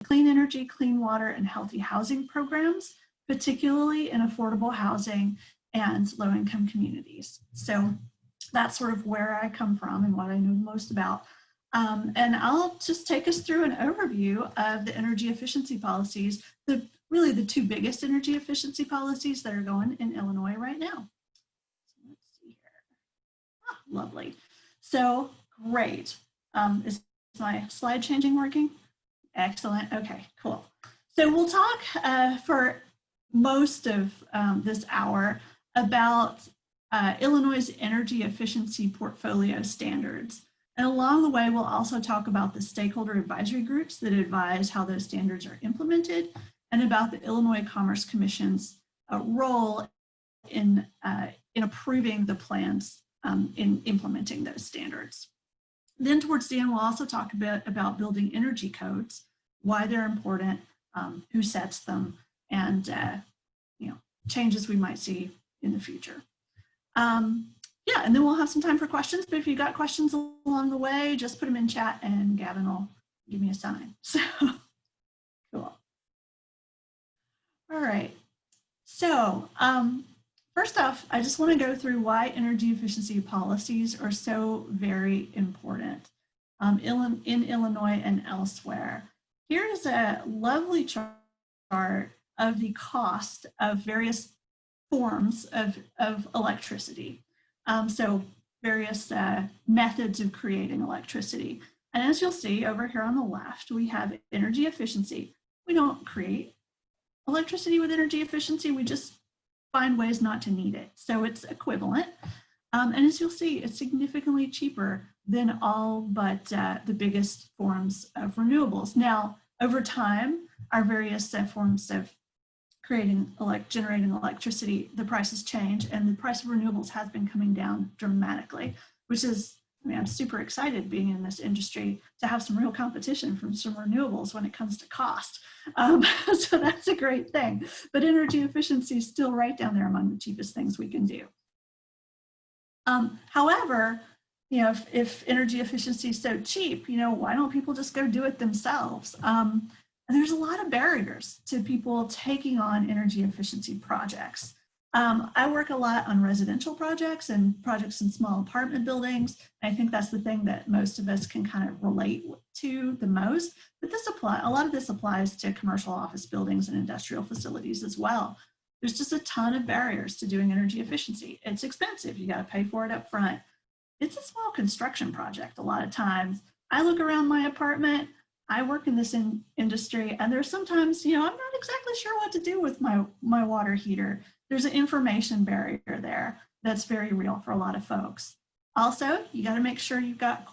clean energy, clean water, and healthy housing programs, particularly in affordable housing and low-income communities. So that's sort of where I come from and what I know most about. And I'll just take us through an overview of the energy efficiency policies, really the two biggest energy efficiency policies that are going in Illinois right now. So let's see here. Ah, lovely. So great. Is my slide changing working? Excellent. Okay, cool. So we'll talk for most of this hour about Illinois' energy efficiency portfolio standards. And along the way, we'll also talk about the stakeholder advisory groups that advise how those standards are implemented, and about the Illinois Commerce Commission's role in approving the plans in implementing those standards. Then towards the end, we'll also talk a bit about building energy codes, why they're important, who sets them, and changes we might see in the future. Yeah, and then we'll have some time for questions, but if you got questions along the way, just put them in chat and Gavin will give me a sign. So, cool. All right, so first off, I just want to go through why energy efficiency policies are so very important in Illinois and elsewhere. Here is a lovely chart of the cost of various forms of electricity. So various methods of creating electricity. And as you'll see over here on the left, we have energy efficiency. We don't create electricity with energy efficiency, we just find ways not to need it. So it's equivalent. And as you'll see, it's significantly cheaper than all but the biggest forms of renewables. Now, over time, our various forms of generating electricity, the prices change, and the price of renewables has been coming down dramatically, which is, I mean, I'm super excited being in this industry to have some real competition from some renewables when it comes to cost. So that's a great thing. But energy efficiency is still right down there among the cheapest things we can do. However, if energy efficiency is so cheap, why don't people just go do it themselves? And there's a lot of barriers to people taking on energy efficiency projects. I work a lot on residential projects and projects in small apartment buildings. I think that's the thing that most of us can kind of relate to the most. But a lot of this applies to commercial office buildings and industrial facilities as well. There's just a ton of barriers to doing energy efficiency. It's expensive. You got to pay for it up front. It's a small construction project a lot of times. I look around my apartment. I work in this industry, and there's sometimes, I'm not exactly sure what to do with my water heater. There's an information barrier there that's very real for a lot of folks. Also, you got to make sure you've got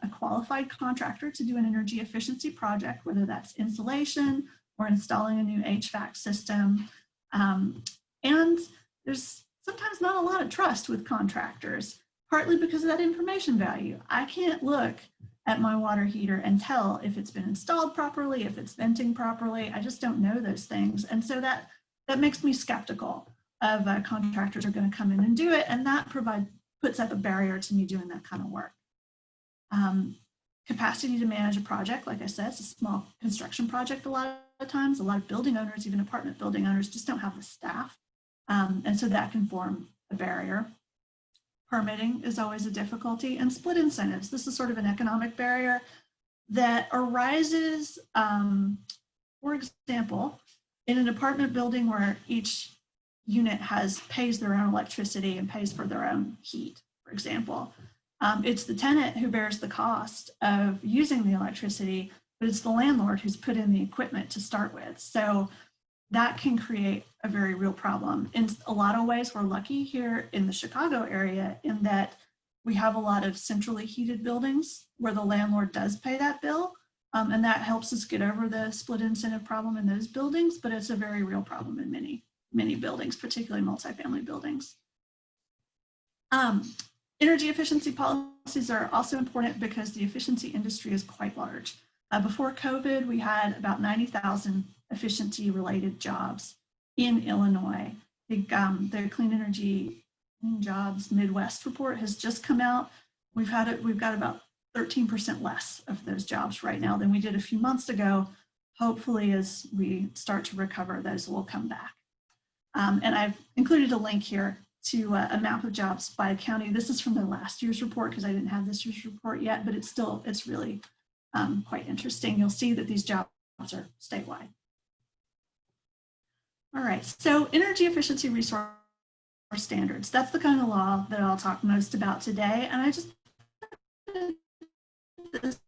a qualified contractor to do an energy efficiency project, whether that's insulation or installing a new HVAC system. And there's sometimes not a lot of trust with contractors, partly because of that information value. I can't look at my water heater and tell if it's been installed properly, if it's venting properly. I just don't know those things. And so that makes me skeptical of contractors are going to come in and do it. And that puts up a barrier to me doing that kind of work. Capacity to manage a project, like I said, it's a small construction project a lot of times. A lot of building owners, even apartment building owners, just don't have the staff. And so that can form a barrier. Permitting is always a difficulty, and split incentives. This is sort of an economic barrier that arises, for example, in an apartment building where each unit pays their own electricity and pays for their own heat, for example. It's the tenant who bears the cost of using the electricity, but it's the landlord who's put in the equipment to start with. So that can create a very real problem. In a lot of ways, we're lucky here in the Chicago area in that we have a lot of centrally heated buildings where the landlord does pay that bill. And that helps us get over the split incentive problem in those buildings, but it's a very real problem in many buildings, particularly multifamily buildings. Energy efficiency policies are also important because the efficiency industry is quite large. Before COVID, we had about 90,000 efficiency-related jobs in Illinois. The Clean Energy Jobs Midwest report has just come out. We've got about 13% less of those jobs right now than we did a few months ago, hopefully as we start to recover, those will come back. And I've included a link here to a map of jobs by county. This is from the last year's report because I didn't have this year's report yet, but it's really quite interesting. You'll see that these jobs are statewide. All right, so energy efficiency resource standards. That's the kind of law that I'll talk most about today. And I just this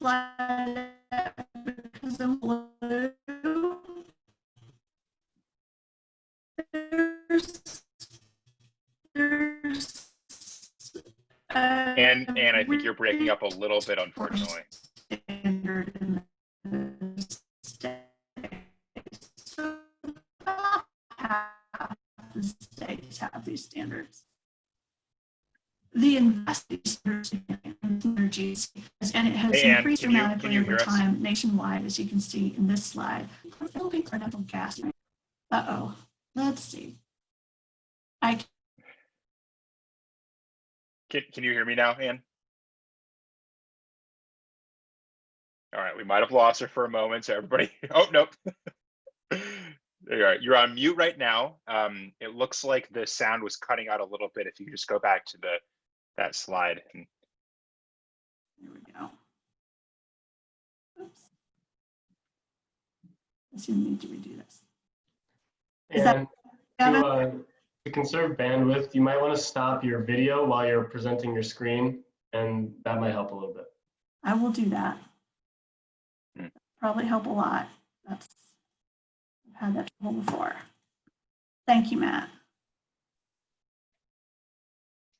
slide because I'm blue. And I think you're breaking up a little bit, unfortunately. Standard in the state. So about half the states have these standards. The investment standards in energy, and it has increased dramatically over time nationwide, as you can see in this slide. Natural gas. Uh-oh. Let's see. Can you hear me now, Ann? All right, we might have lost her for a moment, so everybody, oh, nope. There you are. You're on mute right now. It looks like the sound was cutting out a little bit. If you could just go back to that slide. There we go. Oops. I assume we need to redo this. And to conserve bandwidth, you might want to stop your video while you're presenting your screen, and that might help a little bit. I will do that. Probably help a lot. I've had that trouble before. Thank you, Matt.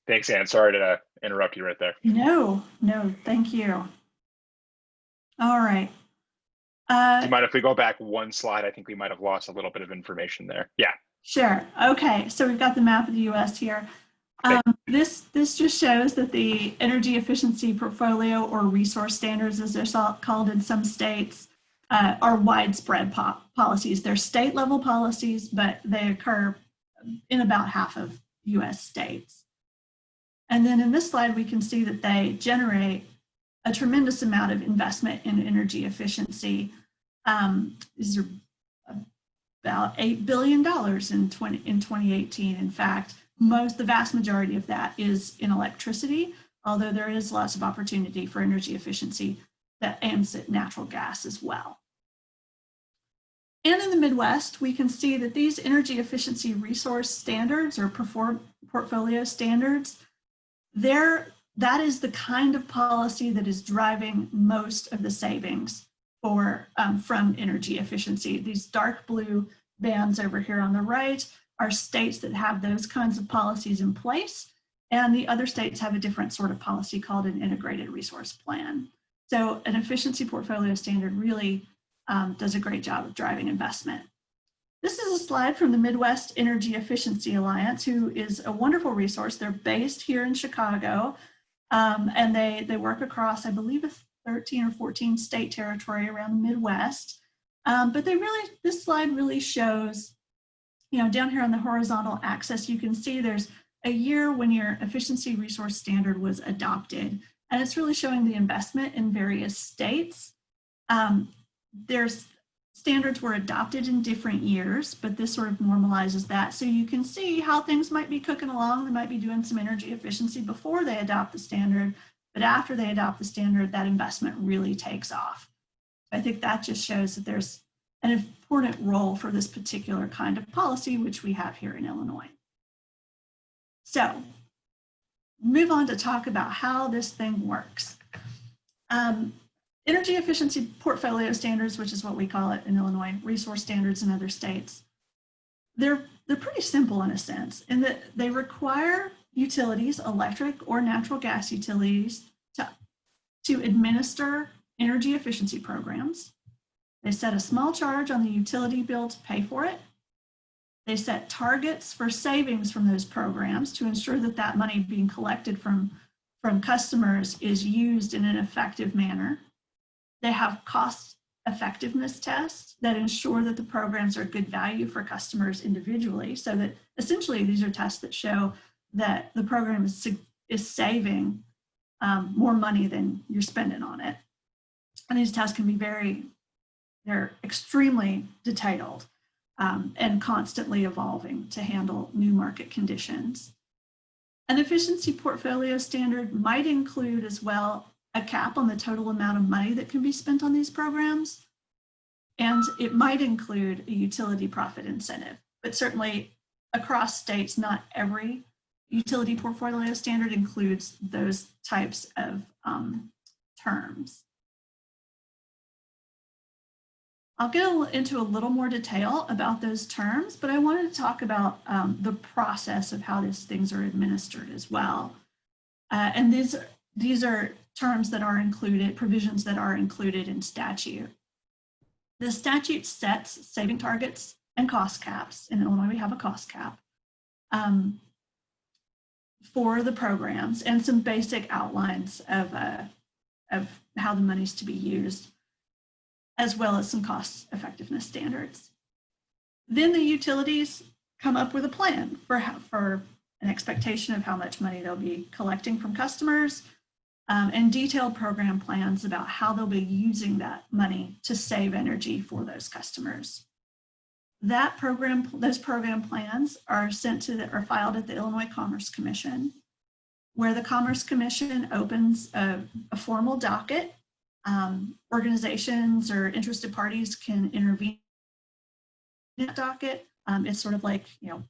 Thanks, Ann. Sorry to interrupt you right there. No, thank you. All right. Do you mind if we go back one slide? I think we might have lost a little bit of information there. Yeah. Sure. Okay. So we've got the map of the U.S. here. This just shows that the energy efficiency portfolio, or resource standards as they're called in some states, are widespread policies. They're state level policies, but they occur in about half of U.S. states. And then in this slide, we can see that they generate a tremendous amount of investment in energy efficiency. These are about $8 billion in 2018. In fact, the vast majority of that is in electricity, although there is lots of opportunity for energy efficiency that aims at natural gas as well. And in the Midwest, we can see that these energy efficiency resource standards, or portfolio standards, that is the kind of policy that is driving most of the savings from energy efficiency. These dark blue bands over here on the right are states that have those kinds of policies in place, and the other states have a different sort of policy called an integrated resource plan. So an efficiency portfolio standard really does a great job of driving investment. This is a slide from the Midwest Energy Efficiency Alliance, who is a wonderful resource. They're based here in Chicago, and they work across, I believe, a 13 or 14 state territory around the Midwest. But this slide really shows, down here on the horizontal axis, you can see there's a year when your efficiency resource standard was adopted, and it's really showing the investment in various states. There's standards were adopted in different years, but this sort of normalizes that. So you can see how things might be cooking along. They might be doing some energy efficiency before they adopt the standard, but after they adopt the standard, that investment really takes off. I think that just shows that there's an important role for this particular kind of policy, which we have here in Illinois. So move on to talk about how this thing works. Energy efficiency portfolio standards, which is what we call it in Illinois, resource standards in other states, they're pretty simple in a sense, in that they require utilities, electric or natural gas utilities, to administer energy efficiency programs. They set a small charge on the utility bill to pay for it. They set targets for savings from those programs to ensure that that money being collected from customers is used in an effective manner. They have cost effectiveness tests that ensure that the programs are good value for customers individually, so that essentially these are tests that show that the program is saving more money than you're spending on it. And these tests can be they're extremely detailed and constantly evolving to handle new market conditions. An efficiency portfolio standard might include as well a cap on the total amount of money that can be spent on these programs. And it might include a utility profit incentive, but certainly across states, not every utility portfolio standard includes those types of terms. I'll get into a little more detail about those terms, but I wanted to talk about the process of how these things are administered as well. And these are terms that are included, provisions that are included in statute. The statute sets saving targets and cost caps. In Illinois, we have a cost cap for the programs and some basic outlines of how the money's to be used, as well as some cost effectiveness standards. Then the utilities come up with a plan for an expectation of how much money they'll be collecting from customers, and detailed program plans about how they'll be using that money to save energy for those customers. Those program plans are are filed at the Illinois Commerce Commission, where the Commerce Commission opens a formal docket. Organizations or interested parties can intervene in that docket. It's sort of like,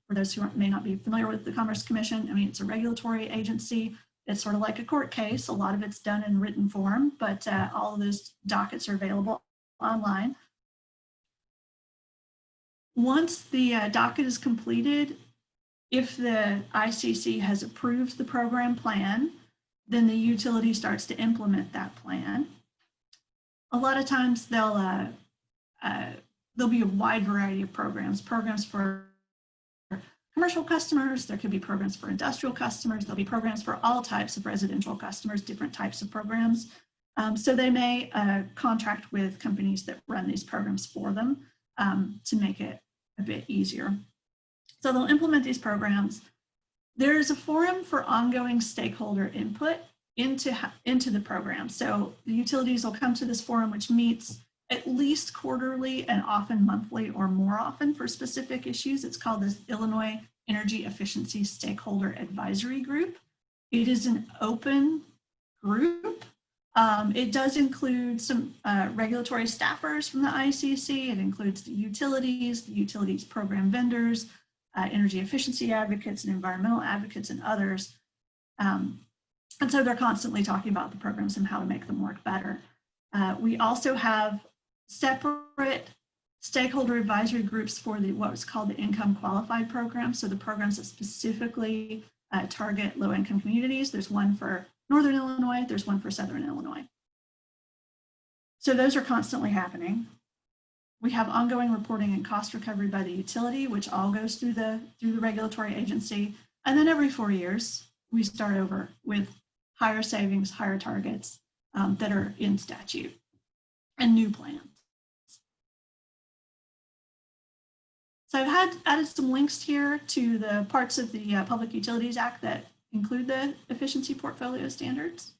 for those who may not be familiar with the Commerce Commission, I mean, it's a regulatory agency. It's sort of like a court case. A lot of it's done in written form, but all of those dockets are available online. Once the docket is completed, if the ICC has approved the program plan, then the utility starts to implement that plan. A lot of times there'll be a wide variety of programs for commercial customers, there could be programs for industrial customers, there'll be programs for all types of residential customers, different types of programs. So they may contract with companies that run these programs for them to make it a bit easier. So they'll implement these programs. There is a forum for ongoing stakeholder input into the program. So the utilities will come to this forum, which meets at least quarterly and often monthly or more often for specific issues. It's called the Illinois Energy Efficiency Stakeholder Advisory Group. It is an open group. It does include some regulatory staffers from the ICC. It includes the utilities program vendors, energy efficiency advocates and environmental advocates and others. And so they're constantly talking about the programs and how to make them work better. We also have separate stakeholder advisory groups for what was called the income qualified program. So the programs that specifically target low income communities. There's one for Northern Illinois, there's one for Southern Illinois. So those are constantly happening. We have ongoing reporting and cost recovery by the utility, which all goes through the regulatory agency. And then every 4 years, we start over with higher savings, higher targets that are in statute and new plans. So I've added some links here to the parts of the Public Utilities Act that include the efficiency portfolio standards.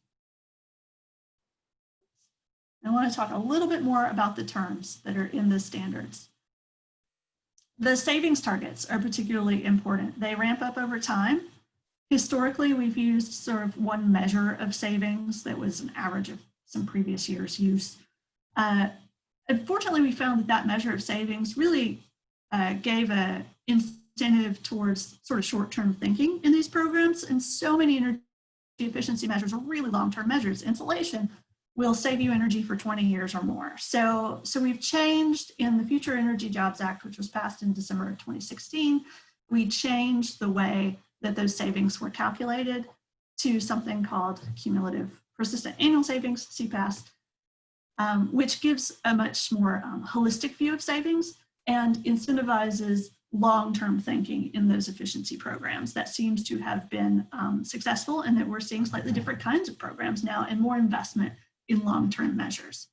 I want to talk a little bit more about the terms that are in the standards. The savings targets are particularly important. They ramp up over time. Historically, we've used sort of one measure of savings that was an average of some previous years' use. Unfortunately, we found that measure of savings really gave an incentive towards sort of short-term thinking in these programs, and so many energy efficiency measures are really long-term measures. Insulation will save you energy for 20 years or more. So we've changed in the Future Energy Jobs Act, which was passed in December of 2016. We changed the way that those savings were calculated to something called Cumulative Persistent Annual Savings, CPAS, which gives a much more holistic view of savings and incentivizes long-term thinking in those efficiency programs. That seems to have been successful, and that we're seeing slightly different kinds of programs now and more investment in long-term measures.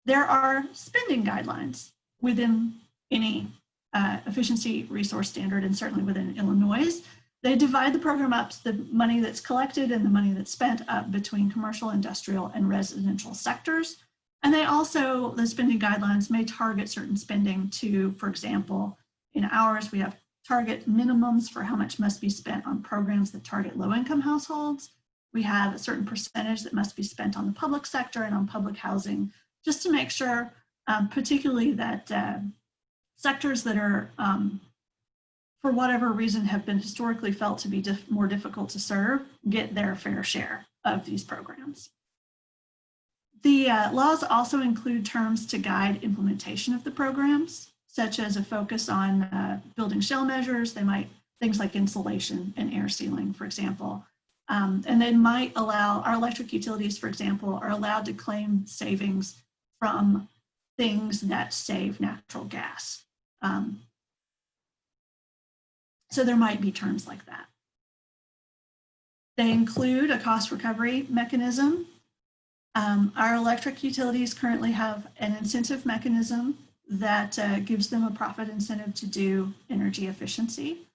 There are spending guidelines within any efficiency resource standard, and certainly within Illinois. They divide the program up, the money that's collected and the money that's spent up between commercial, industrial, and residential sectors. And they also, the spending guidelines may target certain spending to, for example, in ours, we have target minimums for how much must be spent on programs that target low-income households. We have a certain percentage that must be spent on the public sector and on public housing, just to make sure, particularly that sectors that are, for whatever reason, have been historically felt to be more difficult to serve, get their fair share of these programs. The laws also include terms to guide implementation of the programs, such as a focus on building shell measures. They might, things like insulation and air sealing, for example. And they might allow, our electric utilities, for example, are allowed to claim savings from things that save natural gas. So there might be terms like that. They include a cost recovery mechanism. Our electric utilities currently have an incentive mechanism that gives them a profit incentive to do energy efficiency.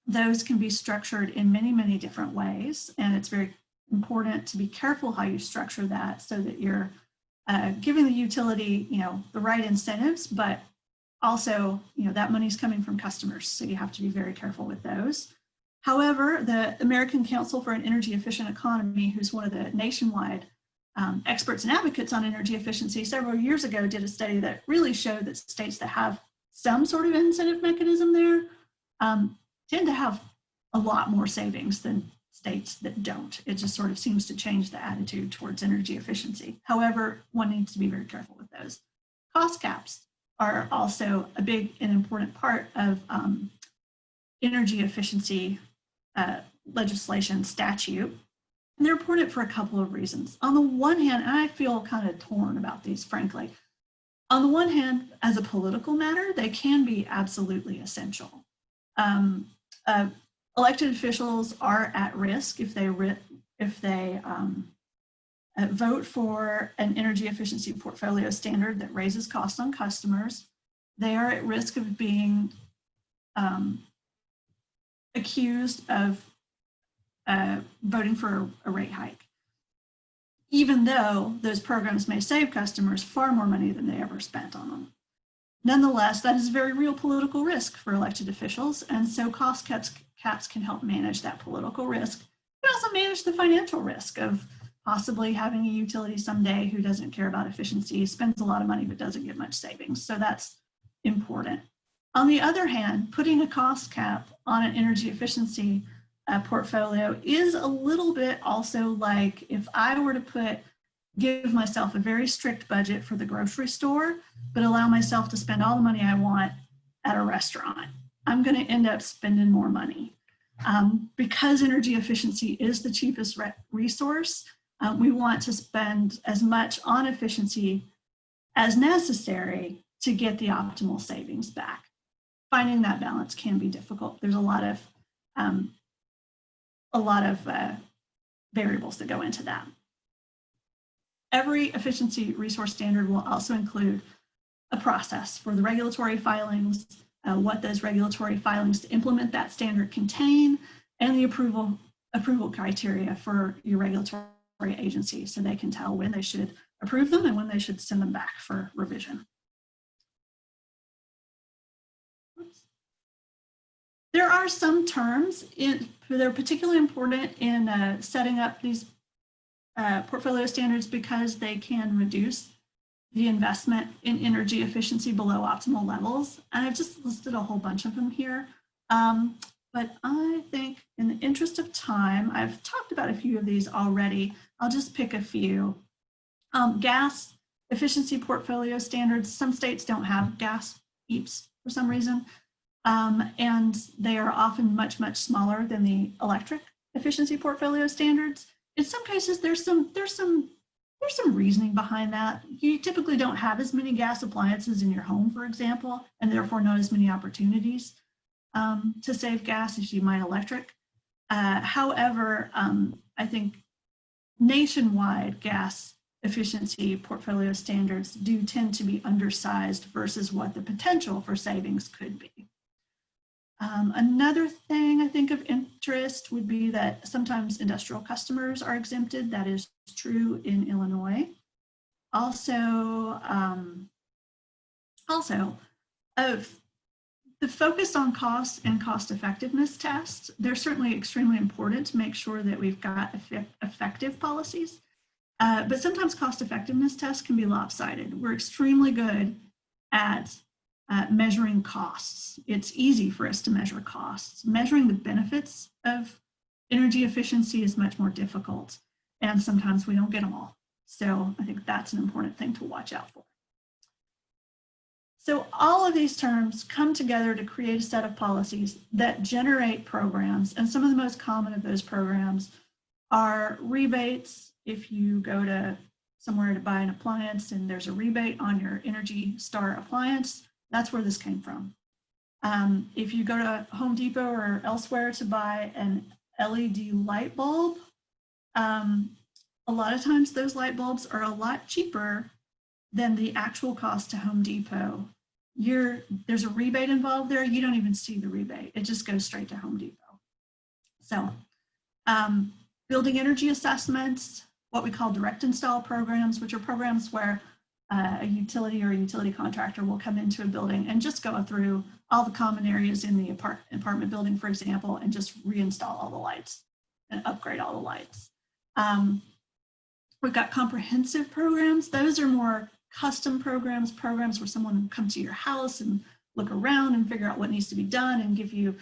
Those can be structured in many, many different ways, and it's very important to be careful how you structure that so that you're giving the utility, the right incentives, but also, that money's coming from customers, so you have to be very careful with those. However, the American Council for an Energy Efficient Economy, who's one of the nationwide experts and advocates on energy efficiency, several years ago did a study that really showed that states that have some sort of incentive mechanism there tend to have a lot more savings than states that don't. It just sort of seems to change the attitude towards energy efficiency. However, one needs to be very careful with those. Cost caps are also a big and important part of energy efficiency legislation statute. And they're important for a couple of reasons. On the one hand, and I feel kind of torn about these, frankly. On the one hand, as a political matter, they can be absolutely essential. Elected officials are at risk if they vote for an energy efficiency portfolio standard that raises costs on customers. They are at risk of being accused of voting for a rate hike, even though those programs may save customers far more money than they ever spent on them. Nonetheless, that is a very real political risk for elected officials, and so cost caps can help manage that political risk. It also manage the financial risk of possibly having a utility someday who doesn't care about efficiency, spends a lot of money but doesn't get much savings. So that's important. On the other hand, putting a cost cap on an energy efficiency portfolio is a little bit also like if I were to give myself a very strict budget for the grocery store, but allow myself to spend all the money I want at a restaurant. I'm going to end up spending more money. Because energy efficiency is the cheapest resource, we want to spend as much on efficiency as necessary to get the optimal savings back. Finding that balance can be difficult. There's a lot of variables that go into that. Every efficiency resource standard will also include a process for the regulatory filings, what those regulatory filings to implement that standard contain, and the approval criteria for your regulatory agency so they can tell when they should approve them and when they should send them back for revision. There are some terms that are particularly important in setting up these portfolio standards because they can reduce the investment in energy efficiency below optimal levels. And I've just listed a whole bunch of them here. But I think in the interest of time, I've talked about a few of these already. I'll just pick a few. Gas efficiency portfolio standards. Some states don't have gas EAPs for some reason. And they are often much, much smaller than the electric efficiency portfolio standards. In some cases, there's some reasoning behind that. You typically don't have as many gas appliances in your home, for example, and therefore not as many opportunities to save gas as you might electric. However, I think nationwide gas efficiency portfolio standards do tend to be undersized versus what the potential for savings could be. Another thing I think of interest would be that sometimes industrial customers are exempted. That is true in Illinois. Also, of the focus on cost and cost effectiveness tests, they're certainly extremely important to make sure that we've got effective policies. But sometimes cost effectiveness tests can be lopsided. We're extremely good at measuring costs. It's easy for us to measure costs. Measuring the benefits of energy efficiency is much more difficult, and sometimes we don't get them all. So I think that's an important thing to watch out for. So all of these terms come together to create a set of policies that generate programs, and some of the most common of those programs are rebates. If you go to somewhere to buy an appliance and there's a rebate on your Energy Star appliance, that's where this came from. If you go to Home Depot or elsewhere to buy an LED light bulb, a lot of times those light bulbs are a lot cheaper than the actual cost to Home Depot. There's a rebate involved there. You don't even see the rebate. It just goes straight to Home Depot. So building energy assessments, what we call direct install programs, which are programs where a utility or a utility contractor will come into a building and just go through all the common areas in the apartment building, for example, and just reinstall all the lights and upgrade all the lights. We've got comprehensive programs. Those are more custom programs where someone will come to your house and look around and figure out what needs to be done and give you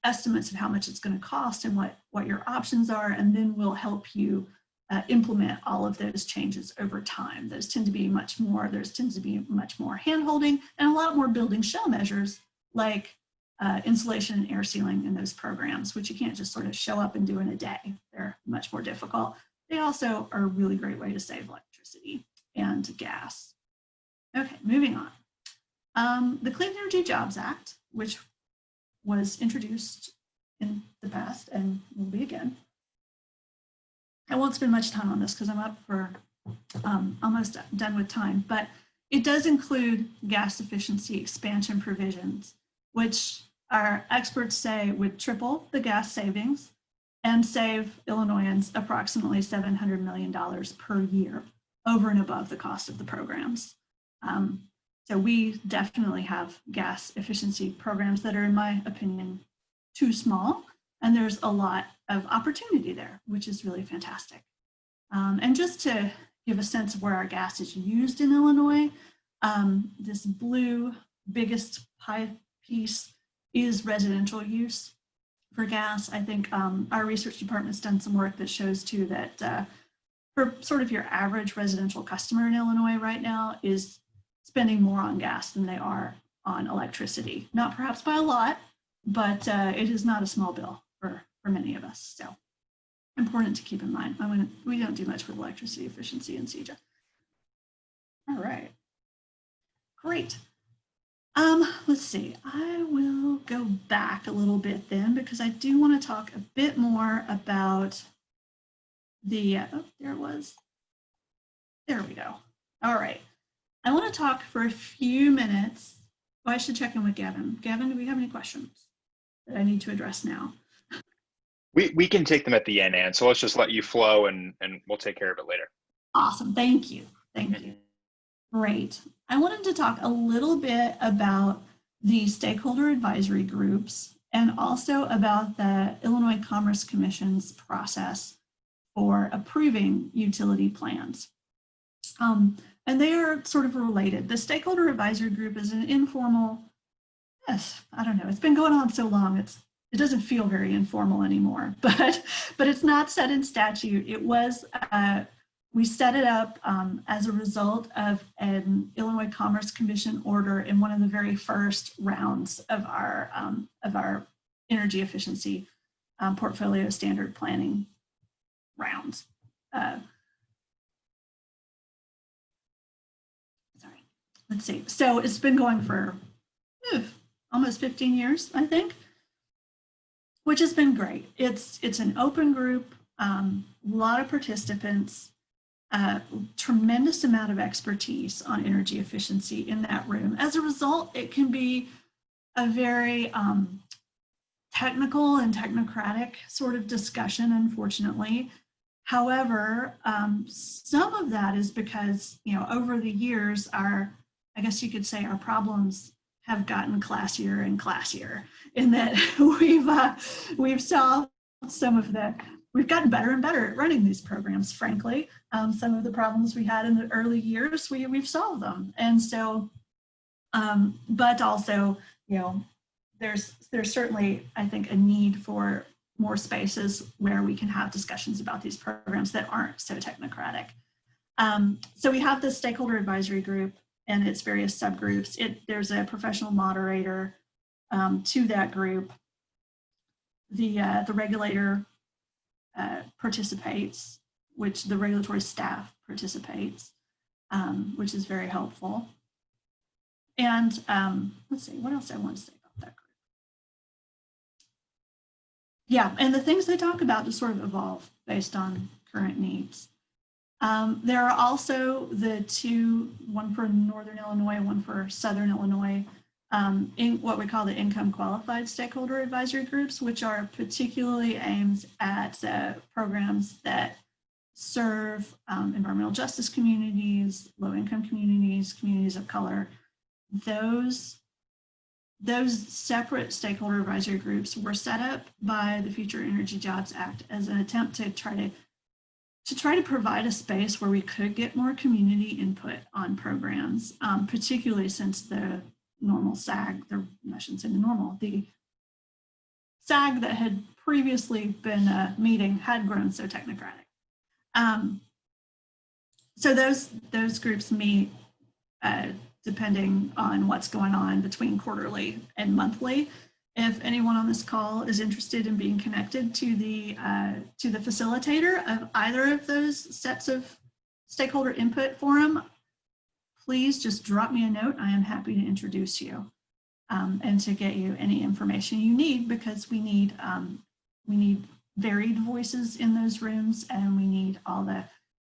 estimates of how much it's going to cost and what your options are, and then we'll help you implement all of those changes over time. Those tend to be much more hand-holding and a lot more building shell measures like insulation and air sealing in those programs, which you can't just sort of show up and do in a day. They're much more difficult. They also are a really great way to save electricity and gas. Okay, moving on. The Clean Energy Jobs Act, which was introduced in the past and will be again. I won't spend much time on this because I'm up for almost done with time, but it does include gas efficiency expansion provisions, which our experts say would triple the gas savings and save Illinoisans approximately $700 million per year over and above the cost of the programs. So we definitely have gas efficiency programs that are, in my opinion, too small, and there's a lot of opportunity there, which is really fantastic. And just to give a sense of where our gas is used in Illinois, this blue biggest pie piece is residential use for gas. I think our research department's done some work that shows too that for sort of your average residential customer in Illinois right now is spending more on gas than they are on electricity. Not perhaps by a lot, but it is not a small bill for many of us. So important to keep in mind. We don't do much with electricity efficiency in CEJA. All right, great. Let's see, I will go back a little bit then because I do want to talk a bit more about the, oh, there it was. There we go. All right. I want to talk for a few minutes. Oh, I should check in with Gavin. Gavin, do we have any questions that I need to address now? We can take them at the end, Ann. So let's just let you flow and we'll take care of it later. Awesome. Thank you. Thank you. Great. I wanted to talk a little bit about the stakeholder advisory groups and also about the Illinois Commerce Commission's process for approving utility plans. And they are sort of related. The Stakeholder Advisory Group is an informal, yes, I don't know, it's been going on so long, it doesn't feel very informal anymore, but it's not set in statute. It was, we set it up as a result of an Illinois Commerce Commission order in one of the very first rounds of our energy efficiency portfolio standard planning rounds. Sorry, let's see. So it's been going for almost 15 years, I think, which has been great. It's an open group, a lot of participants, tremendous amount of expertise on energy efficiency in that room. As a result, it can be a very technical and technocratic sort of discussion, unfortunately. However, some of that is because, over the years, I guess you could say our problems have gotten classier and classier in that we've solved some of we've gotten better and better at running these programs, frankly. Some of the problems we had in the early years, we've solved them. And so, but also, there's certainly, I think, a need for more spaces where we can have discussions about these programs that aren't so technocratic. So we have the Stakeholder Advisory Group and its various subgroups. There's a professional moderator to that group. The regulator participates, which the regulatory staff participates, which is very helpful. And let's see, what else I want to say about that group. Yeah, and the things they talk about just sort of evolve based on current needs. There are also the two, one for Northern Illinois, one for Southern Illinois, in what we call the income qualified stakeholder advisory groups, which are particularly aimed at programs that serve environmental justice communities, low-income communities, communities of color. Those separate stakeholder advisory groups were set up by the Future Energy Jobs Act as an attempt to try to provide a space where we could get more community input on programs, particularly since the normal SAG, I shouldn't say the normal, the SAG that had previously been meeting had grown so technocratic. So those groups meet depending on what's going on between quarterly and monthly. If anyone on this call is interested in being connected to the facilitator of either of those sets of stakeholder input forum, please just drop me a note. I am happy to introduce you and to get you any information you need, because we need varied voices in those rooms, and we need all the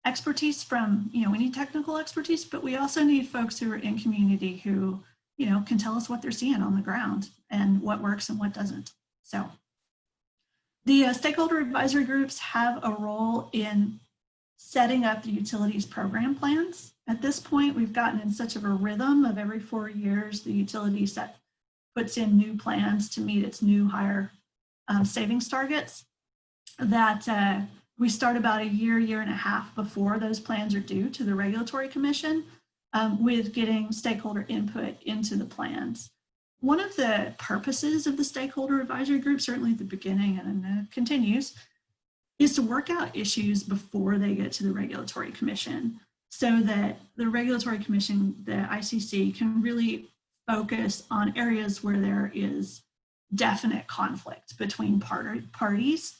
expertise from, we need technical expertise, but we also need folks who are in community who, can tell us what they're seeing on the ground and what works and what doesn't. So the stakeholder advisory groups have a role in setting up the utilities program plans. At this point, we've gotten in such of a rhythm of every 4 years, the utility puts in new plans to meet its new higher savings targets that we start about a year and a half before those plans are due to the Regulatory Commission with getting stakeholder input into the plans. One of the purposes of the stakeholder advisory group, certainly at the beginning and continues, is to work out issues before they get to the Regulatory Commission, so that the Regulatory Commission, the ICC, can really focus on areas where there is definite conflict between parties,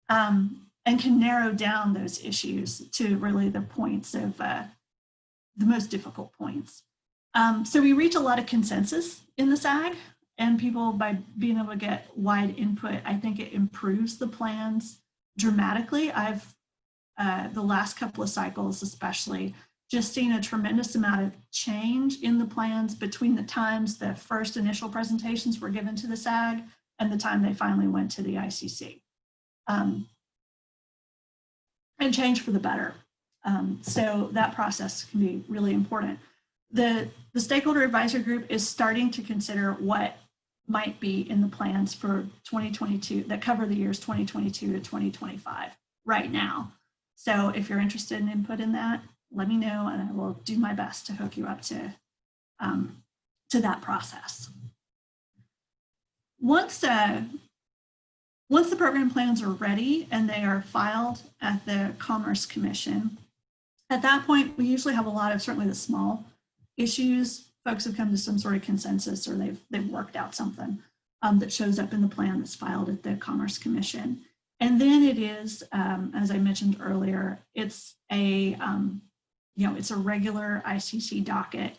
and can narrow down those issues to really the points of the most difficult points. So we reach a lot of consensus in the SAG, and people, by being able to get wide input, I think it improves the plans dramatically. I've, the last couple of cycles especially, just seen a tremendous amount of change in the plans between the times the first initial presentations were given to the SAG and the time they finally went to the ICC. And change for the better. So that process can be really important. The stakeholder advisory group is starting to consider what might be in the plans for 2022 that cover the years 2022 to 2025 right now. So if you're interested in input in that, let me know, and I will do my best to hook you up to that process. Once the program plans are ready and they are filed at the Commerce Commission, at that point, we usually have a lot of, certainly the small issues, folks have come to some sort of consensus, or they've worked out something that shows up in the plan that's filed at the Commerce Commission. And then it is, as I mentioned earlier, it's a, it's a regular ICC docket.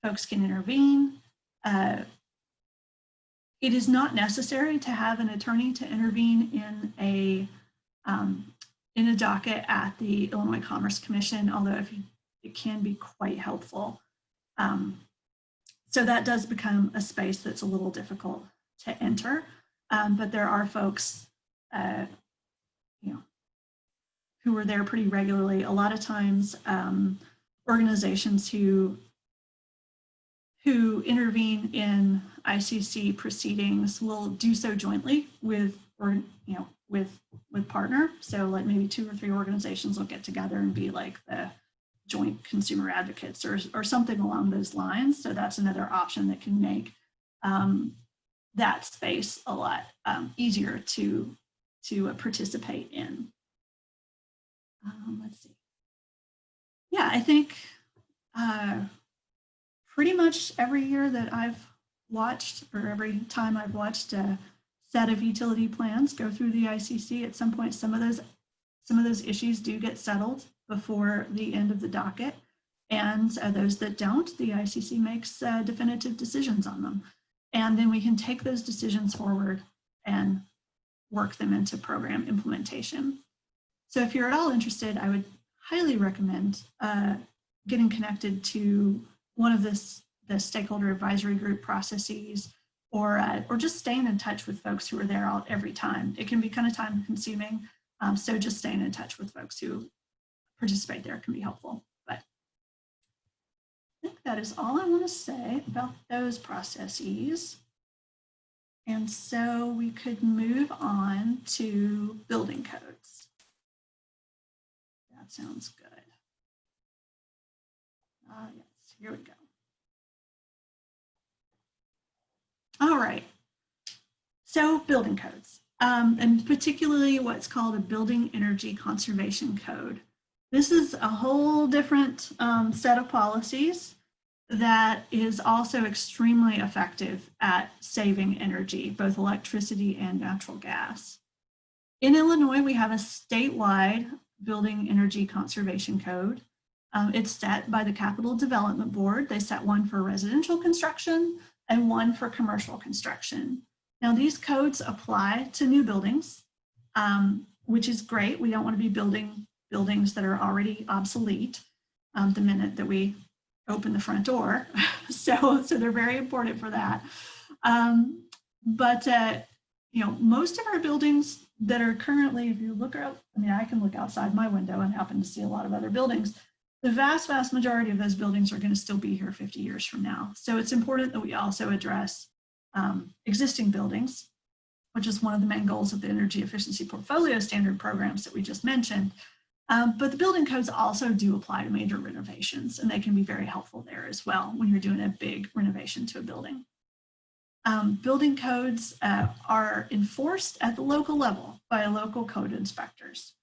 Folks can intervene. It is not necessary to have an attorney to intervene in a docket at the Illinois Commerce Commission, although it can be quite helpful. So that does become a space that's a little difficult to enter, but there are folks, who are there pretty regularly. A lot of times, organizations who intervene in ICC proceedings will do so jointly with, or with partner. So like maybe 2 or 3 organizations will get together and be like the joint consumer advocates or something along those lines. So that's another option that can make that space a lot easier to participate in. Let's see. Yeah, I think pretty much every year that I've watched, or every time I've watched a set of utility plans go through the ICC, at some point, some of those issues do get settled before the end of the docket. And those that don't, the ICC makes definitive decisions on them. And then we can take those decisions forward and work them into program implementation. So if you're at all interested, I would highly recommend getting connected to one of the stakeholder advisory group processes, or just staying in touch with folks who are there every time. It can be kind of time consuming, so just staying in touch with folks who participate there can be helpful. But I think that is all I want to say about those processes. And so we could move on to building codes. That sounds good. Yes, here we go. All right. So building codes, and particularly what's called a building energy conservation code. This is a whole different set of policies that is also extremely effective at saving energy, both electricity and natural gas. In Illinois, we have a statewide building energy conservation code. It's set by the Capital Development Board. They set one for residential construction and one for commercial construction. Now, these codes apply to new buildings, which is great. We don't want to be building buildings that are already obsolete the minute that we open the front door. So they're very important for that. But most of our buildings that are currently, if you look out, I mean, I can look outside my window and happen to see a lot of other buildings. The vast majority of those buildings are going to still be here 50 years from now. So it's important that we also address existing buildings, which is one of the main goals of the energy efficiency portfolio standard programs that we just mentioned. But the building codes also do apply to major renovations, and they can be very helpful there as well when you're doing a big renovation to a building. Building codes are enforced at the local level by local code inspectors.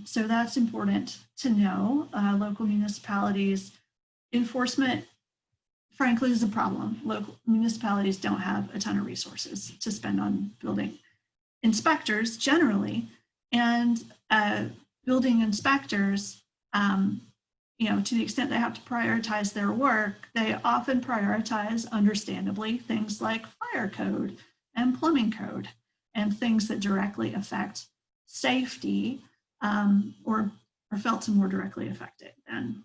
So that's important to know. Local municipalities, enforcement, frankly, is a problem. Local municipalities don't have a ton of resources to spend on building inspectors generally, and building inspectors, to the extent they have to prioritize their work, they often prioritize, understandably, things like fire code and plumbing code and things that directly affect safety, or felt to more directly affect it than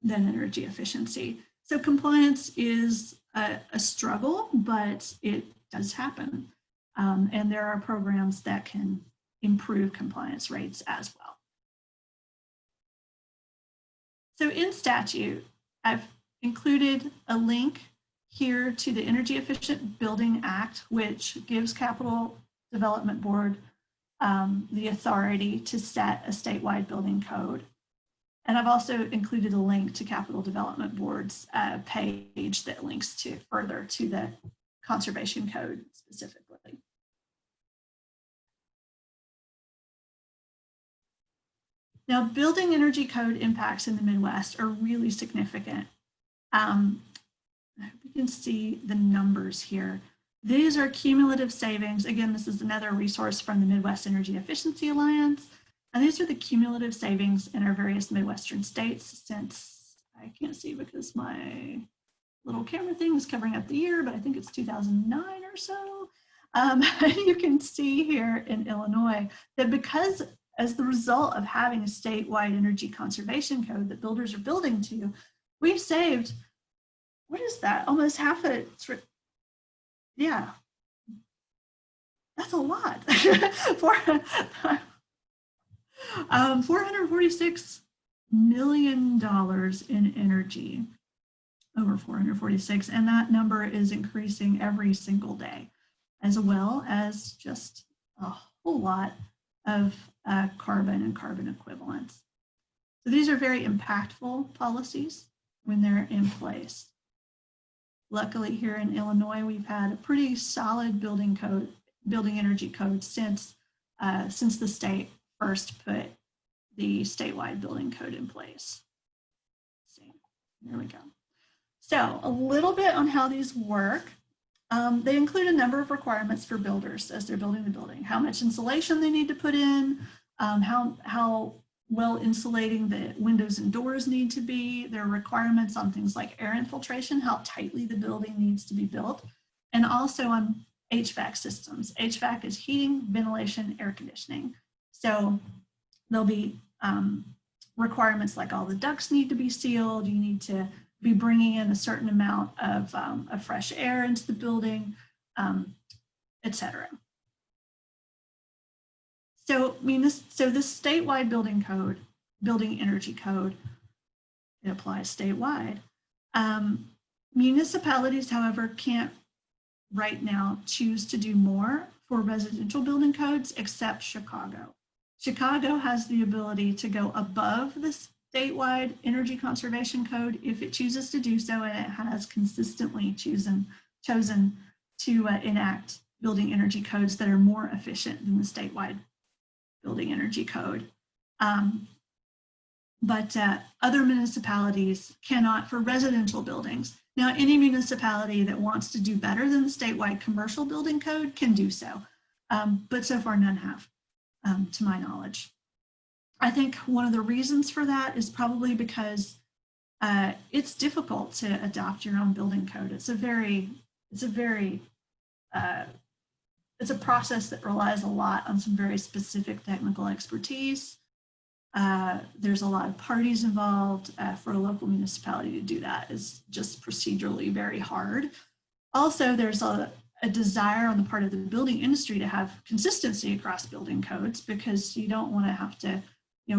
energy efficiency. So compliance is a struggle, but it does happen. And there are programs that can improve compliance rates as well. So in statute, I've included a link here to the Energy Efficient Building Act, which gives Capital Development Board the authority to set a statewide building code. And I've also included a link to Capital Development Board's page that links to further to the conservation code specifically. Now, building energy code impacts in the Midwest are really significant. I hope you can see the numbers here. These are cumulative savings. Again, this is another resource from the Midwest Energy Efficiency Alliance. And these are the cumulative savings in our various Midwestern states since, I can't see because my little camera thing is covering up the year, but I think it's 2009 or so. You can see here in Illinois that because as the result of having a statewide energy conservation code that builders are building to, we've saved, what is that? Almost half a, yeah, that's a lot. $446 million in energy, over 446, and that number is increasing every single day, as well as just a whole lot of carbon and carbon equivalents. So these are very impactful policies when they're in place. Luckily, here in Illinois, we've had a pretty solid building energy code since the state first put the statewide building code in place. Let's see, there we go. So a little bit on how these work. They include a number of requirements for builders as they're building the building, how much insulation they need to put in, how well insulating the windows and doors need to be. There are requirements on things like air infiltration, how tightly the building needs to be built, and also on HVAC systems. HVAC is heating, ventilation, air conditioning. So there'll be requirements like all the ducts need to be sealed. You need to be bringing in a certain amount of fresh air into the building, etc. So, this statewide building energy code, it applies statewide. Municipalities, however, can't right now choose to do more for residential building codes except Chicago. Chicago has the ability to go above the statewide energy conservation code if it chooses to do so, and it has consistently chosen to enact building energy codes that are more efficient than the statewide building energy code. But other municipalities cannot for residential buildings. Now, any municipality that wants to do better than the statewide commercial building code can do so, but so far none have, to my knowledge. I think one of the reasons for that is probably because it's difficult to adopt your own building code. It's a process that relies a lot on some very specific technical expertise. There's a lot of parties involved. For a local municipality to do that is just procedurally very hard. Also, there's a desire on the part of the building industry to have consistency across building codes, because you don't want to have to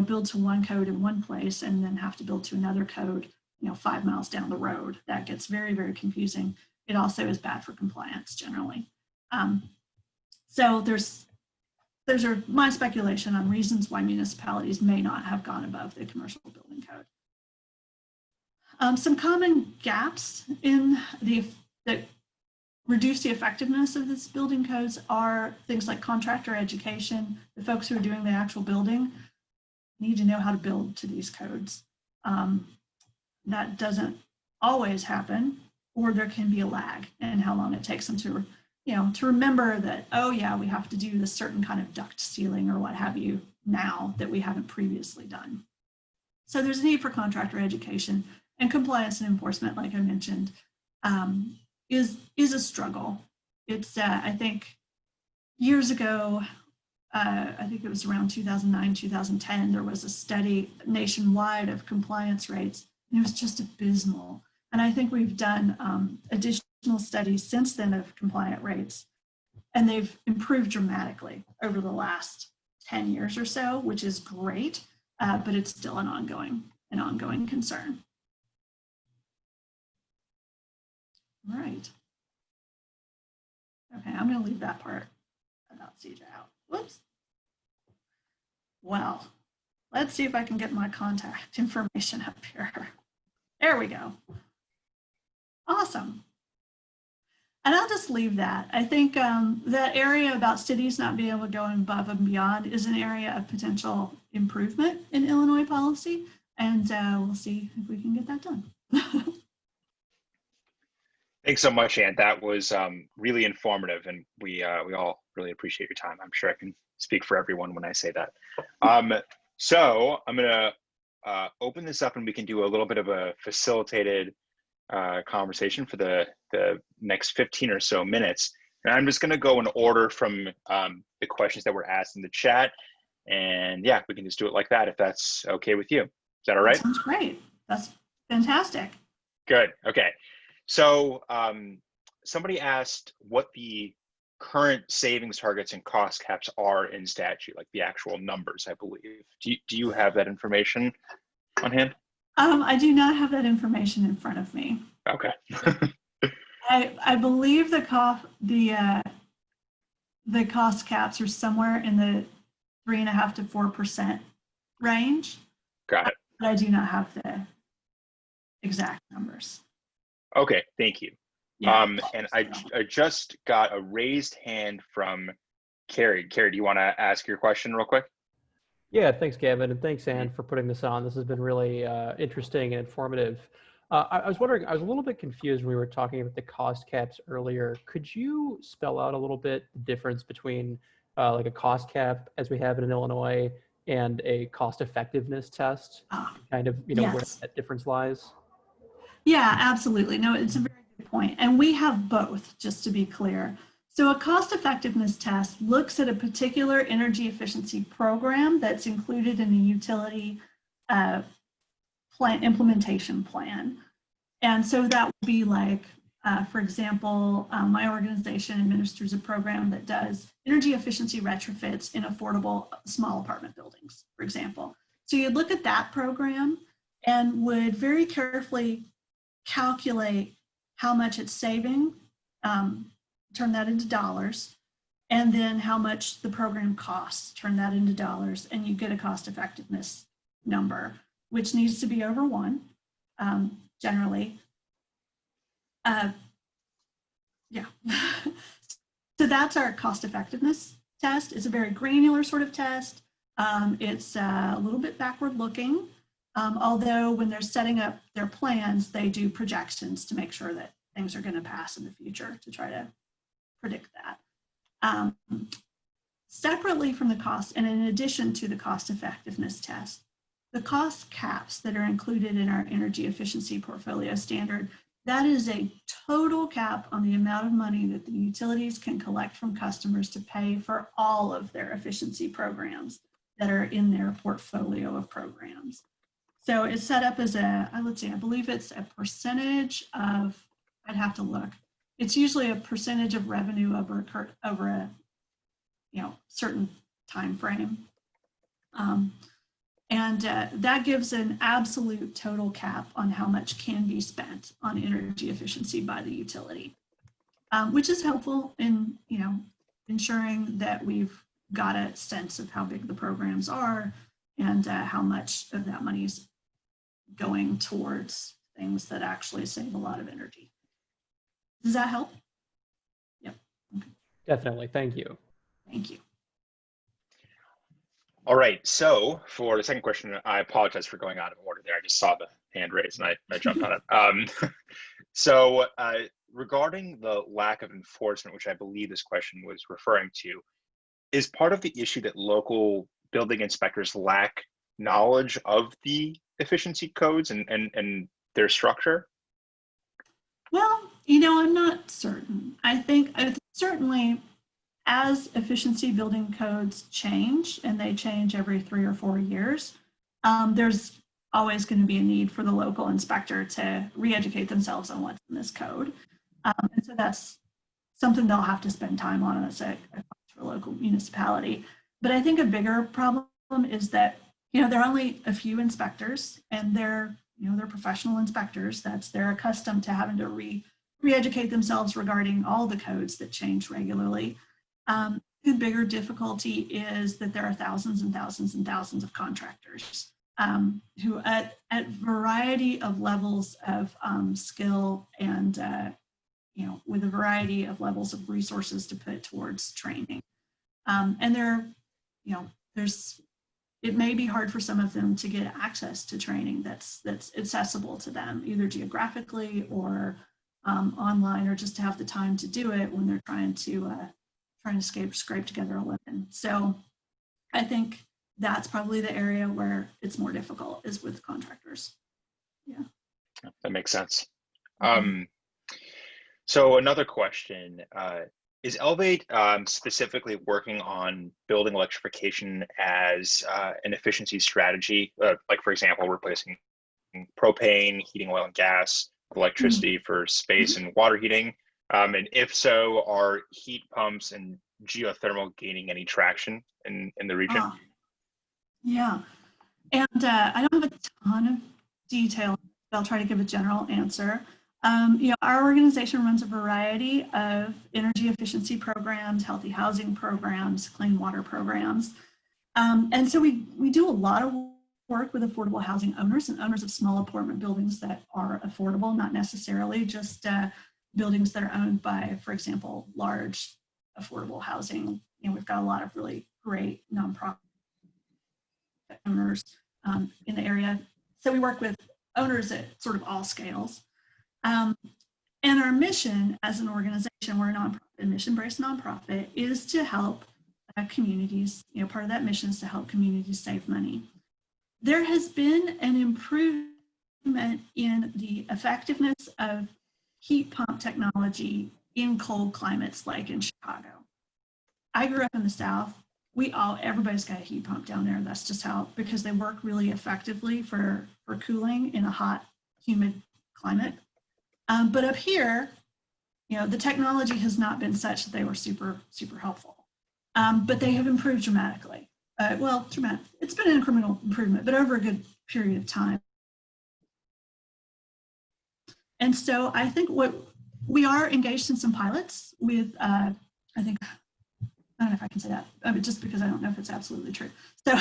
build to one code in one place and then have to build to another code 5 miles down the road. That gets very, very confusing. It also is bad for compliance generally. So those are my speculation on reasons why municipalities may not have gone above the commercial building code. Some common gaps in that reduce the effectiveness of this building codes are things like contractor education. The folks who are doing the actual building need to know how to build to these codes. That doesn't always happen, or there can be a lag in how long it takes them to remember that, oh yeah, we have to do this certain kind of duct sealing or what have you now that we haven't previously done. So there's a need for contractor education, and compliance and enforcement, like I mentioned, is a struggle. It's, I think years ago, I think it was around 2009, 2010, there was a study nationwide of compliance rates, and it was just abysmal. And I think we've done additional studies since then of compliant rates, and they've improved dramatically over the last 10 years or so, which is great, but it's still an ongoing concern. All right. Okay, I'm going to leave that part about CJ out. Whoops. Well, let's see if I can get my contact information up here. There we go. Awesome. And I'll just leave that. I think that area about cities not being able to go above and beyond is an area of potential improvement in Illinois policy, and we'll see if we can get that done. Thanks so much, Ann. That was really informative, and we all really appreciate your time. I'm sure I can speak for everyone when I say that. So I'm going to open this up, and we can do a little bit of a facilitated conversation for the next 15 or so minutes. And I'm just going to go in order from the questions that were asked in the chat. And yeah, we can just do it like that if that's okay with you. Is that all right? That sounds great. That's fantastic. Good. Okay. So somebody asked what the current savings targets and cost caps are in statute, like the actual numbers, I believe. Do you have that information on hand? I do not have that information in front of me. Okay. I believe the cost caps are somewhere in the 3.5% to 4% range. Got it. But I do not have the exact numbers. Okay, thank you. Yeah. And I just got a raised hand from Carrie. Carrie, do you want to ask your question real quick? Yeah, thanks, Gavin, and thanks, Anne, for putting this on. This has been really interesting and informative. I was wondering, I was a little bit confused when we were talking about the cost caps earlier. Could you spell out a little bit the difference between like a cost cap, as we have it in Illinois, and a cost effectiveness test? Kind of, you know, where Yes. that difference lies? Yeah, absolutely. No, it's a very good point. And we have both, just to be clear. So a cost effectiveness test looks at a particular energy efficiency program that's included in the utility implementation plan. And so that would be like, for example, my organization administers a program that does energy efficiency retrofits in affordable small apartment buildings, for example. So you'd look at that program and would very carefully calculate how much it's saving, turn that into dollars, and then how much the program costs, turn that into dollars, and you get a cost effectiveness number, which needs to be over 1, generally. Yeah. So that's our cost effectiveness test. It's a very granular sort of test. It's a little bit backward looking, although when they're setting up their plans, they do projections to make sure that things are going to pass in the future to try to predict that. Separately from the cost, and in addition to the cost effectiveness test, the cost caps that are included in our energy efficiency portfolio standard, that is a total cap on the amount of money that the utilities can collect from customers to pay for all of their efficiency programs that are in their portfolio of programs. So it's set up as a, let's see, I believe it's a percentage of, I'd have to look. It's usually a percentage of revenue over a certain time frame. And that gives an absolute total cap on how much can be spent on energy efficiency by the utility, which is helpful in ensuring that we've got a sense of how big the programs are and how much of that money is going towards things that actually save a lot of energy. Does that help? Yep. Okay. Definitely. Thank you. Thank you. All right, so for the second question, I apologize for going out of order there. I just saw the hand raised and I jumped on it. So regarding the lack of enforcement, which I believe this question was referring to, is part of the issue that local building inspectors lack knowledge of the efficiency codes and their structure? Well, I'm not certain. I think certainly as efficiency building codes change, and they change every 3 or 4 years, there's always going to be a need for the local inspector to re-educate themselves on what's in this code. And so that's something they'll have to spend time on as a for a local municipality. But I think a bigger problem is that, there are only a few inspectors, and they're professional inspectors. They're accustomed to having to re-educate themselves regarding all the codes that change regularly. The bigger difficulty is that there are thousands and thousands and thousands of contractors who at variety of levels of skill and with a variety of levels of resources to put towards training. And it may be hard for some of them to get access to training that's accessible to them, either geographically or online, or just to have the time to do it when they're trying to scrape together a living. So I think that's probably the area where it's more difficult, is with contractors. Yeah. That makes sense. So another question, is Elevate specifically working on building electrification as an efficiency strategy? Like, for example, replacing propane, heating oil and gas, electricity for space and water heating. And if so, are heat pumps and geothermal gaining any traction in the region? Yeah, and I don't have a ton of detail, but I'll try to give a general answer. Our organization runs a variety of energy efficiency programs, healthy housing programs, clean water programs. And so we do a lot of work with affordable housing owners and owners of small apartment buildings that are affordable, not necessarily just buildings that are owned by, for example, large affordable housing. We've got a lot of really great nonprofit owners in the area. So we work with owners at sort of all scales. And our mission as an organization, we're a nonprofit, mission-based nonprofit, is to help communities. Part of that mission is to help communities save money. There has been an improvement in the effectiveness of heat pump technology in cold climates like in Chicago. I grew up in the South. Everybody's got a heat pump down there. That's just how, because they work really effectively for cooling in a hot, humid climate. But up here, the technology has not been such that they were super, super helpful. But they have improved dramatically. It's been an incremental improvement, but over a good period of time. And so I think we are engaged in some pilots with, I don't know if I can say that, just because I don't know if it's absolutely true. So,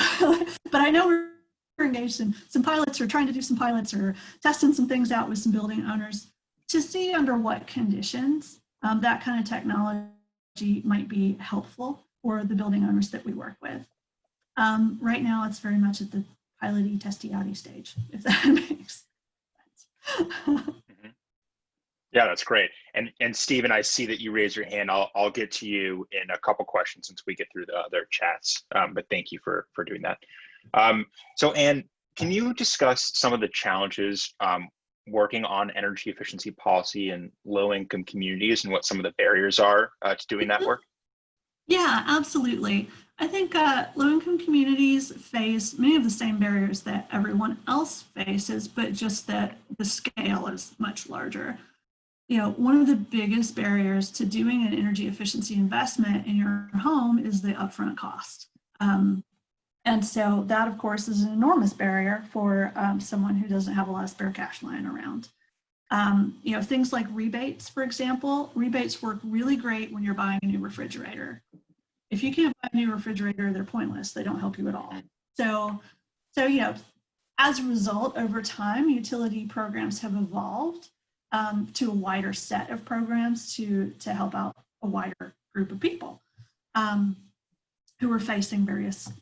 but I know we're engaged in some pilots, or trying to do some pilots, or testing some things out with some building owners to see under what conditions that kind of technology might be helpful for the building owners that we work with. Right now, it's very much at the piloty, testy, outy stage, if that makes sense. Yeah, that's great. And Stephen, I see that you raised your hand. I'll get to you in a couple questions since we get through the other chats. But thank you for doing that. So Anne, can you discuss some of the challenges working on energy efficiency policy in low-income communities and what some of the barriers are to doing that work? Yeah, absolutely. I think low-income communities face many of the same barriers that everyone else faces, but just that the scale is much larger. One of the biggest barriers to doing an energy efficiency investment in your home is the upfront cost. And so that, of course, is an enormous barrier for someone who doesn't have a lot of spare cash lying around. Things like rebates, for example, rebates work really great when you're buying a new refrigerator. If you can't buy a new refrigerator, they're pointless. They don't help you at all. So as a result, over time, utility programs have evolved to a wider set of programs to help out a wider group of people who are facing various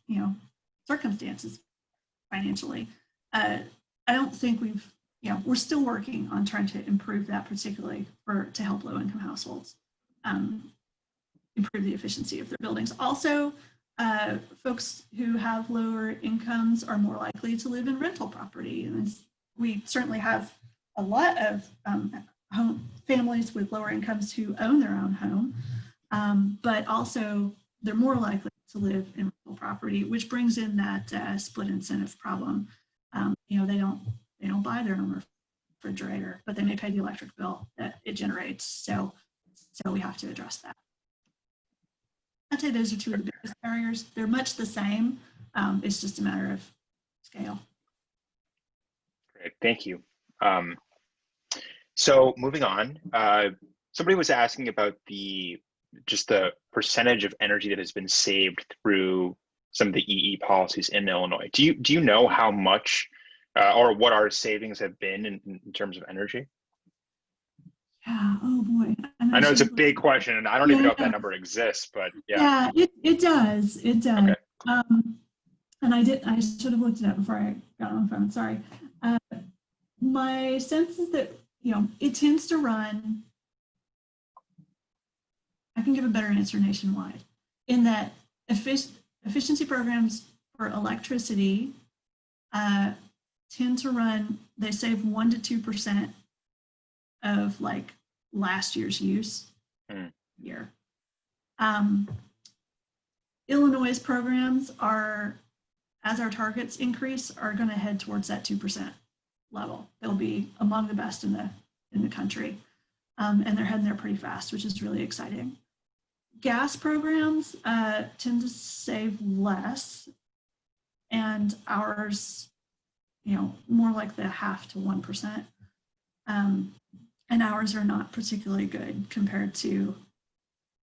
circumstances financially. I don't think we're still working on trying to improve that, particularly to help low-income households improve the efficiency of their buildings. Also, folks who have lower incomes are more likely to live in rental property, and we certainly have a lot of families with lower incomes who own their own home, but also they're more likely to live in rental property, which brings in that split incentive problem. They don't buy their own refrigerator, but they may pay the electric bill that it generates. So we have to address that. I'd say those are two of the biggest barriers. They're much the same. It's just a matter of scale. Great, thank you. So moving on, somebody was asking about just the percentage of energy that has been saved through some of the EE policies in Illinois. Do you know how much or what our savings have been in terms of energy? Yeah, oh boy. I know it's a big question, and I don't even know if that number exists, but yeah. Yeah, it does. It does. Okay. And I should have looked it up before I got on the phone. Sorry. My sense is that, it tends to run, I can give a better answer nationwide, in that efficiency programs for electricity tend to run, they save 1 to 2% of like last year's use year. Illinois' programs are, as our targets increase, are going to head towards that 2% level. They'll be among the best in the country. and they're heading there pretty fast, which is really exciting. Gas programs tend to save less, and ours, more like the 0.5 to 1%. And ours are not particularly good compared to,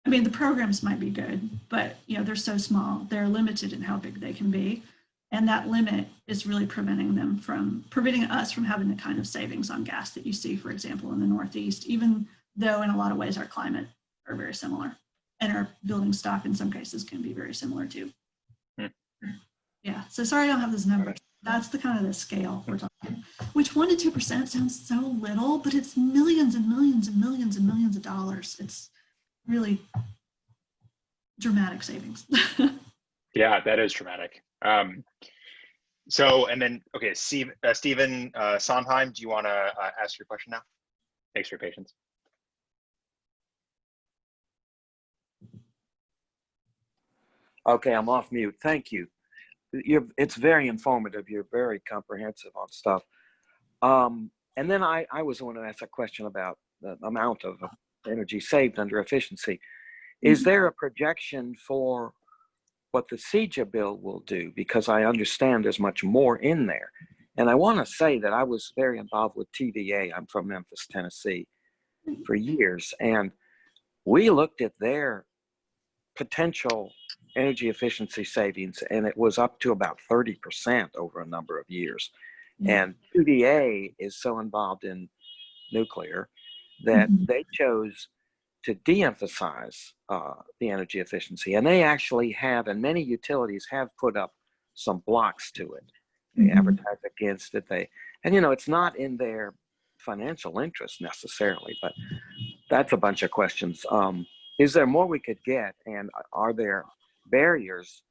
the programs might be good, but they're so small, they're limited in how big they can be. And that limit is really preventing us from having the kind of savings on gas that you see, for example, in the Northeast, even though in a lot of ways our climate are very similar, and our building stock in some cases can be very similar too. Yeah, so sorry I don't have those numbers. That's the kind of the scale we're talking, which 1 to 2% sounds so little, but it's millions and millions and millions and millions of dollars. It's really dramatic savings. Yeah, that is dramatic. So, and then, okay, Stephen Sondheim, do you want to ask your question now? Thanks for your patience. Okay, I'm off mute. Thank you. It's very informative. You're very comprehensive on stuff. And then I was going to ask a question about the amount of energy saved under efficiency. Is there a projection for what the CEJA bill will do? Because I understand there's much more in there. And I want to say that I was very involved with TVA. I'm from Memphis, Tennessee, for years. And we looked at their potential energy efficiency savings, and it was up to about 30% over a number of years. And TVA is so involved in nuclear that they chose to de-emphasize the energy efficiency. And they actually have, and many utilities have put up some blocks to it. They advertise against it. And it's not in their financial interest necessarily, but that's a bunch of questions. Is there more we could get? And are there barriers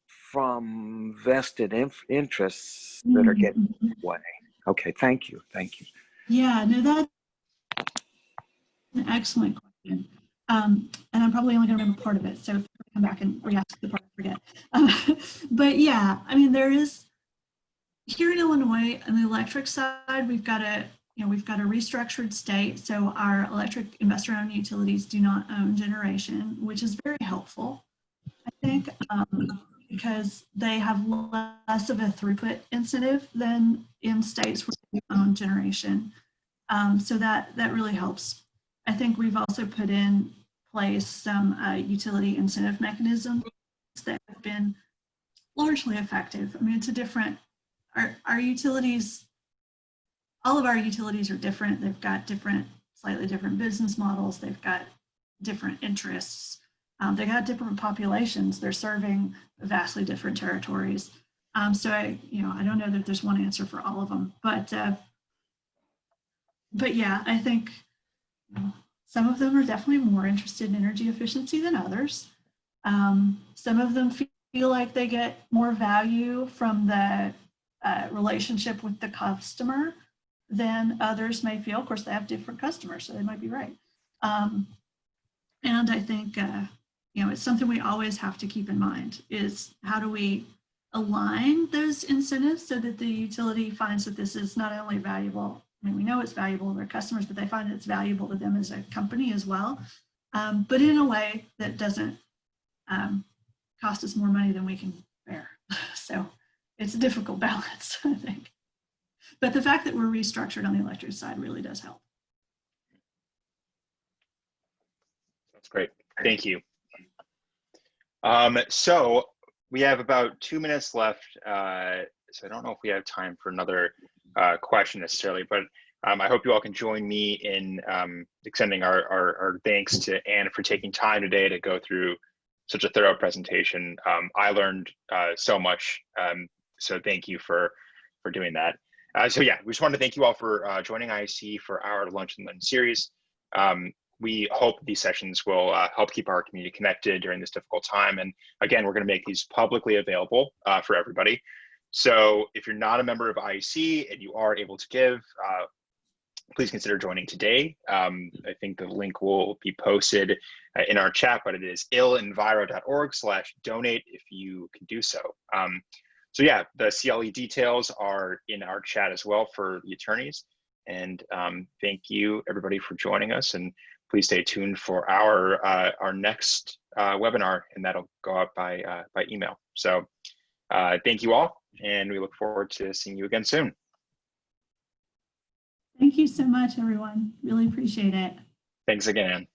from vested interests that are getting in the way? Okay, thank you. Thank you. Yeah, no, that's an excellent question. And I'm probably only going to remember part of it. So if I come back and re-ask the part I forget. But yeah, there is, here in Illinois, on the electric side, we've got a restructured state. So our electric investor-owned utilities do not own generation, which is very helpful, I think, because they have less of a throughput incentive than in states where they own generation. So that really helps. I think we've also put in place some utility incentive mechanisms that have been largely effective. It's a different, our utilities, all of our utilities are different. They've got slightly different business models. They've got different interests. They got different populations. They're serving vastly different territories. So I don't know that there's one answer for all of them, but yeah, I think some of them are definitely more interested in energy efficiency than others. Some of them feel like they get more value from the relationship with the customer than others may feel. Of course, they have different customers, so they might be right. And I think it's something we always have to keep in mind is how do we align those incentives so that the utility finds that this is not only valuable, we know it's valuable to their customers, but they find it's valuable to them as a company as well, but in a way that doesn't cost us more money than we can bear. So it's a difficult balance, I think. But the fact that we're restructured on the electric side really does help. That's great. Thank you. So we have about 2 minutes left. So I don't know if we have time for another question necessarily, but I hope you all can join me in extending our thanks to Anne for taking time today to go through such a thorough presentation. I learned so much, so thank you for doing that. So yeah, we just wanted to thank you all for joining IEC for our Lunch and Learn series. We hope these sessions will help keep our community connected during this difficult time. And again, we're going to make these publicly available for everybody. So if you're not a member of IEC and you are able to give, please consider joining today. I think the link will be posted in our chat, but it is ilenviro.org/donate if you can do so. So yeah, the CLE details are in our chat as well for the attorneys. And thank you everybody for joining us, and please stay tuned for our next webinar, and that'll go out by email. So thank you all, and we look forward to seeing you again soon. Thank you so much, everyone. Really appreciate it. Thanks again, Ann.